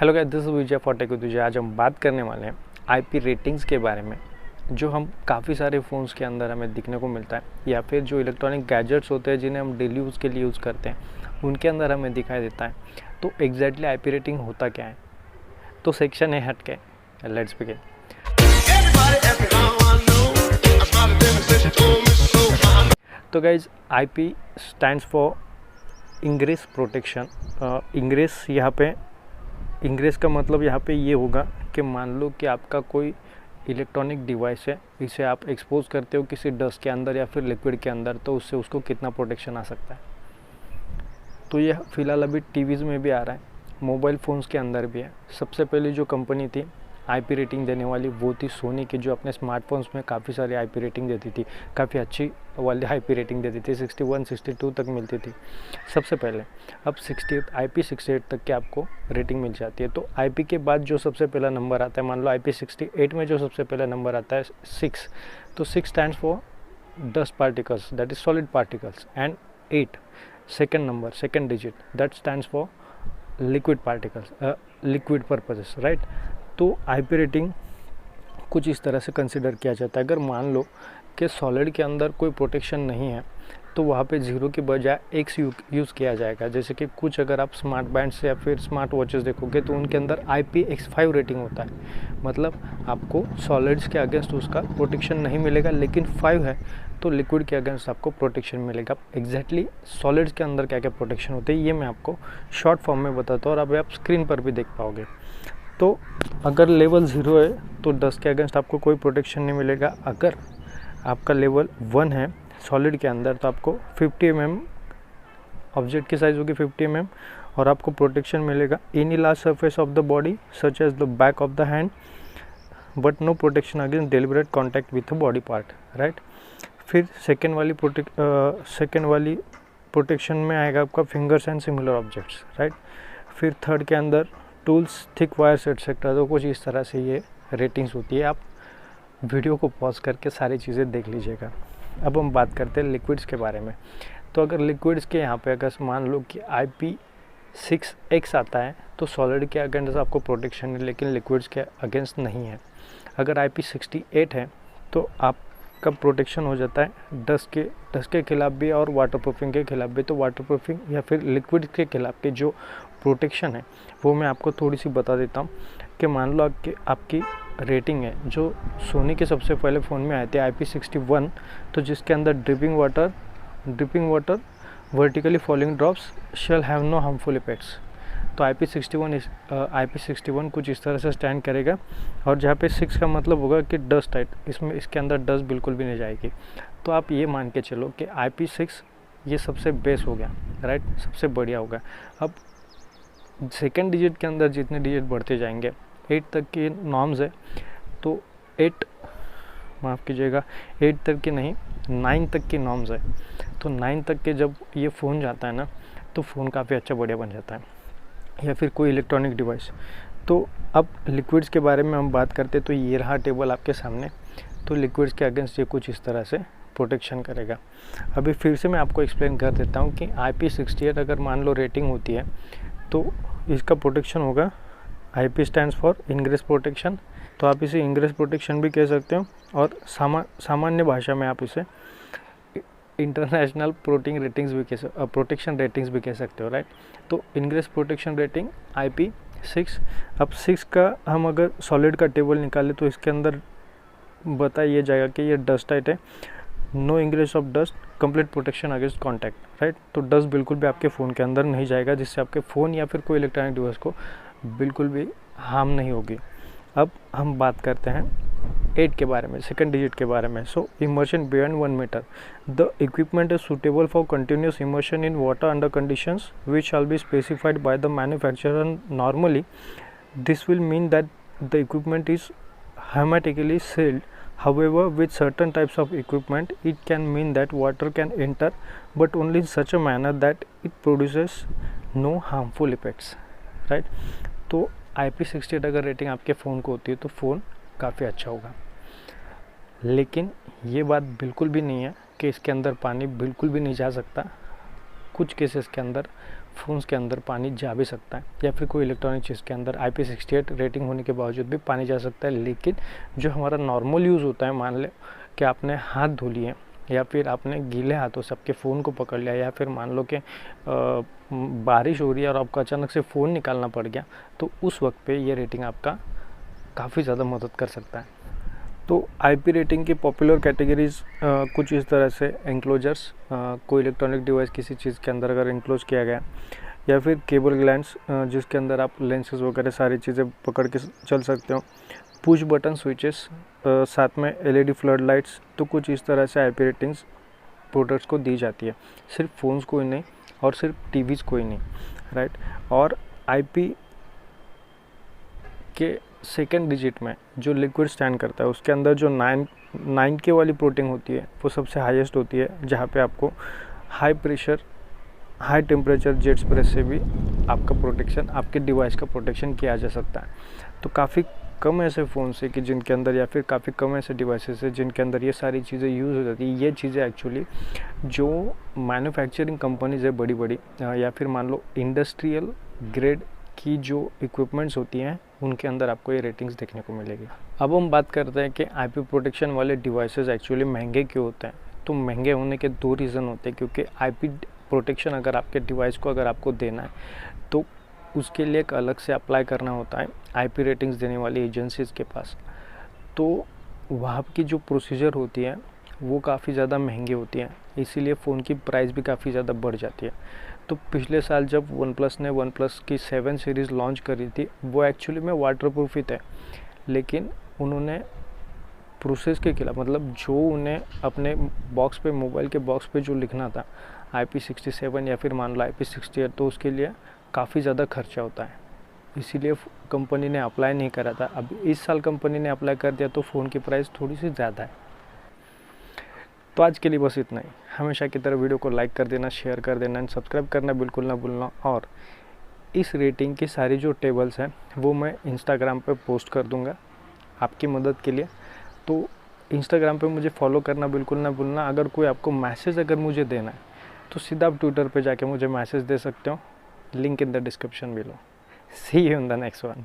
Hello guys, this is Vijay for tech with Vijay. आज हम बात करने वाले हैं आईपी रेटिंग्स के बारे में, जो हम काफ़ी सारे फ़ोन्स के अंदर हमें दिखने को मिलता है, या फिर जो इलेक्ट्रॉनिक गैजेट्स होते हैं जिन्हें हम डेली यूज़ के लिए यूज़ करते हैं उनके अंदर हमें दिखाई देता है। तो एग्जैक्टली आईपी रेटिंग होता क्या है, तो सेक्शन है हट के। Let's begin. तो guys, IP stands for ingress protection. Ingress यहाँ पे इंग्रेस का मतलब यहाँ पे ये होगा कि मान लो कि आपका कोई इलेक्ट्रॉनिक डिवाइस है, इसे आप एक्सपोज करते हो किसी डस्ट के अंदर या फिर लिक्विड के अंदर, तो उससे उसको कितना प्रोटेक्शन आ सकता है। तो ये फ़िलहाल अभी टीवीज़ में भी आ रहा है, मोबाइल फ़ोन्स के अंदर भी है। सबसे पहले जो कंपनी थी आईपी रेटिंग देने वाली वो थी सोनी की, जो अपने स्मार्टफोन्स में काफ़ी सारी आईपी रेटिंग देती थी, काफ़ी अच्छी वाली आईपी रेटिंग देती थी, 61 62 तक मिलती थी सबसे पहले। अब 68 IP68 तक की आपको रेटिंग मिल जाती है। तो आईपी के बाद जो सबसे पहला नंबर आता है, मान लो IP68 में जो सबसे पहला नंबर आता है 6, तो 6 stands for dust particles, that is solid particles, and 8 second number, second digit, that stands for liquid particles, liquid purposes, right. तो आईपी रेटिंग कुछ इस तरह से कंसिडर किया जाता है। अगर मान लो कि सॉलिड के अंदर कोई प्रोटेक्शन नहीं है, तो वहाँ पे 0 के बजाय X यूज़ किया जाएगा। जैसे कि कुछ अगर आप स्मार्ट बैंड्स या फिर स्मार्ट वॉचेस देखोगे तो उनके अंदर IPX5 रेटिंग होता है, मतलब आपको सॉलिड्स के अगेंस्ट उसका प्रोटेक्शन नहीं मिलेगा, लेकिन 5 है तो लिक्विड के अगेंस्ट आपको प्रोटेक्शन मिलेगा। एग्जैक्टली सॉलिड्स के अंदर क्या क्या प्रोटेक्शन होते हैं ये मैं आपको शॉर्ट फॉर्म में बताता हूँ, और अभी आप स्क्रीन पर भी देख पाओगे। तो अगर लेवल 0 है तो डस्ट के अगेंस्ट आपको कोई प्रोटेक्शन नहीं मिलेगा। अगर आपका लेवल 1 है सॉलिड के अंदर तो आपको 50 mm, ऑब्जेक्ट की साइज होगी 50 mm, और आपको प्रोटेक्शन मिलेगा any large surface of the body such as the back of the hand, but no protection against deliberate contact with the body part, right. फिर सेकेंड वाली प्रोटेक्शन में आएगा आपका fingers and similar objects, right. फिर third के अंदर tools, thick wires etcetera. तो कुछ इस तरह से ये रेटिंग्स होती है। आप वीडियो को पॉज करके सारी चीज़ें देख लीजिएगा। अब हम बात करते हैं लिक्विड्स के बारे में। तो अगर लिक्विड्स के यहाँ पे अगर मान लो कि IP6X आता है तो सॉलिड के अगेंस्ट आपको प्रोटेक्शन है, लेकिन लिक्विड्स के अगेंस्ट नहीं है। अगर IP68 है तो आपका प्रोटेक्शन हो जाता है डस्ट के खिलाफ भी और वाटरप्रूफिंग के खिलाफ भी। तो वाटरप्रूफिंग या फिर लिक्विड के खिलाफ की जो प्रोटेक्शन है वो मैं आपको थोड़ी सी बता देता हूँ। कि मान लो आपकी रेटिंग है जो सोनी के सबसे पहले फ़ोन में आए थे IP61, तो जिसके अंदर dripping water vertically falling drops shall have no harmful effects. तो IP61 कुछ इस तरह से स्टैंड करेगा, और जहाँ पे 6 का मतलब होगा कि डस्ट है, इसके अंदर डस्ट बिल्कुल भी नहीं जाएगी। तो आप ये मान के चलो कि IP6 ये सबसे बेस्ट हो गया, राइट, सबसे बढ़िया होगा। अब सेकेंड डिजिट के अंदर जितने डिजिट बढ़ते जाएंगे 8 तक की नॉर्म्स है, तो 8 तक की नहीं 9 तक की नॉर्म्स है। तो 9 तक के जब ये फ़ोन जाता है ना तो फ़ोन काफ़ी अच्छा बढ़िया बन जाता है, या फिर कोई इलेक्ट्रॉनिक डिवाइस। तो अब लिक्विड्स के बारे में हम बात करते तो ये रहा टेबल आपके सामने। तो लिक्विड्स के अगेंस्ट ये कुछ इस तरह से प्रोटेक्शन करेगा। अभी फिर से मैं आपको एक्सप्लेन कर देता हूँ कि IP68 अगर मान लो रेटिंग होती है तो इसका प्रोटेक्शन होगा, IP stands for ingress protection. तो आप इसे इंग्रेस प्रोटेक्शन भी कह सकते हो, और सामान्य भाषा में आप इसे इंटरनेशनल प्रोटेक्शन रेटिंग्स भी कह सकते हो, राइट। तो इंग्रेस प्रोटेक्शन रेटिंग IP6। अब 6 का हम अगर सॉलिड का टेबल निकालें तो इसके अंदर बताया जाएगा कि ये डस्ट टाइट है, no ingress of dust, complete protection against contact, right. तो डस्ट बिल्कुल भी आपके फ़ोन के अंदर नहीं जाएगा, जिससे आपके फ़ोन या फिर कोई इलेक्ट्रॉनिक डिवाइस को बिल्कुल भी हार्म नहीं होगी। अब हम बात करते हैं 8 के बारे में, सेकेंड डिजिट के बारे में। So immersion beyond 1 metre, the equipment is suitable for continuous immersion in water under conditions which shall be specified by the manufacturer normally. This will mean that the equipment is hermetically sealed. However, with certain types of equipment, it can mean that water can enter, but only in such a manner that it produces no harmful effects, right? तो IP68 अगर rating आपके phone को होती है तो phone काफ़ी अच्छा होगा, लेकिन ये बात बिल्कुल भी नहीं है कि इसके अंदर पानी बिल्कुल भी नहीं जा सकता। कुछ केसेस के अंदर फ़ोन्स के अंदर पानी जा भी सकता है, या फिर कोई इलेक्ट्रॉनिक चीज़ के अंदर IP68 रेटिंग होने के बावजूद भी पानी जा सकता है। लेकिन जो हमारा नॉर्मल यूज़ होता है, मान लें कि आपने हाथ धो लिए या फिर आपने गीले हाथों से आपके फ़ोन को पकड़ लिया, या फिर मान लो कि बारिश हो रही है और आपको अचानक से फ़ोन निकालना पड़ गया, तो उस वक्त पे ये रेटिंग आपका काफ़ी ज़्यादा मदद कर सकता है। तो IP रेटिंग की पॉपुलर कैटेगरीज कुछ इस तरह से: एंक्लोजर्स, कोई इलेक्ट्रॉनिक डिवाइस किसी चीज़ के अंदर अगर इंक्लोज किया गया, या फिर केबल ग्लैंड्स जिसके अंदर आप लेंसेज वगैरह सारी चीज़ें पकड़ के चल सकते हो, पुश बटन स्विचेस, साथ में LED फ्लड लाइट्स। तो कुछ इस तरह से IP रेटिंग्स प्रोडक्ट्स को दी जाती है, सिर्फ फ़ोन्स को ही नहीं और सिर्फ टीवीज़ को ही नहीं, राइट। और IP के सेकेंड डिजिट में जो लिक्विड स्टैंड करता है, उसके अंदर जो 9K वाली प्रोटीन होती है वो सबसे हाईएस्ट होती है, जहाँ पे आपको high pressure, high temperature jet spray से भी आपका प्रोटेक्शन, आपके डिवाइस का प्रोटेक्शन किया जा सकता है। तो काफ़ी कम ऐसे फ़ोन्स है कि जिनके अंदर, या फिर काफ़ी कम ऐसे डिवाइसेस है जिनके अंदर ये सारी चीज़ें यूज़ हो जाती है। ये चीज़ें एक्चुअली जो मैन्युफैक्चरिंग कंपनीज़ है बड़ी बड़ी, या फिर मान लो इंडस्ट्रियल ग्रेड की जो इक्विपमेंट्स होती हैं, उनके अंदर आपको ये रेटिंग्स देखने को मिलेगी। अब हम बात करते हैं कि IP प्रोटेक्शन वाले डिवाइसेस एक्चुअली महंगे क्यों होते हैं। तो महंगे होने के दो रीज़न होते हैं, क्योंकि IP प्रोटेक्शन अगर आपके डिवाइस को अगर आपको देना है तो उसके लिए एक अलग से अप्लाई करना होता है IP रेटिंग्स देने वाली एजेंसीज़ के पास। तो वहाँ की जो प्रोसीजर होती है वो काफ़ी ज़्यादा महंगी होती है, इसीलिए फ़ोन की प्राइस भी काफ़ी ज़्यादा बढ़ जाती है। तो पिछले साल जब OnePlus ने OnePlus की 7 सीरीज़ लॉन्च करी थी, वो एक्चुअली में वाटरप्रूफ ही थे, लेकिन उन्होंने प्रोसेस के खिलाफ, मतलब जो उन्हें अपने बॉक्स पे, मोबाइल के बॉक्स पे जो लिखना था IP67 या फिर मान लो IP68, तो उसके लिए काफ़ी ज़्यादा खर्चा होता है, इसीलिए कंपनी ने अप्लाई नहीं करा था। अब इस साल कंपनी ने अप्लाई कर दिया, तो फ़ोन की प्राइस थोड़ी सी ज़्यादा है। तो आज के लिए बस इतना ही। हमेशा की तरह वीडियो को लाइक कर देना, शेयर कर देना एंड सब्सक्राइब करना बिल्कुल ना भूलना। और इस रेटिंग की सारी जो टेबल्स हैं वो मैं इंस्टाग्राम पे पोस्ट कर दूंगा आपकी मदद के लिए। तो इंस्टाग्राम पे मुझे फॉलो करना बिल्कुल ना भूलना। अगर कोई आपको मैसेज अगर मुझे देना है तो सीधा आप ट्विटर पे जाके मुझे मैसेज दे सकते हो, link in the description below. See you in the next one.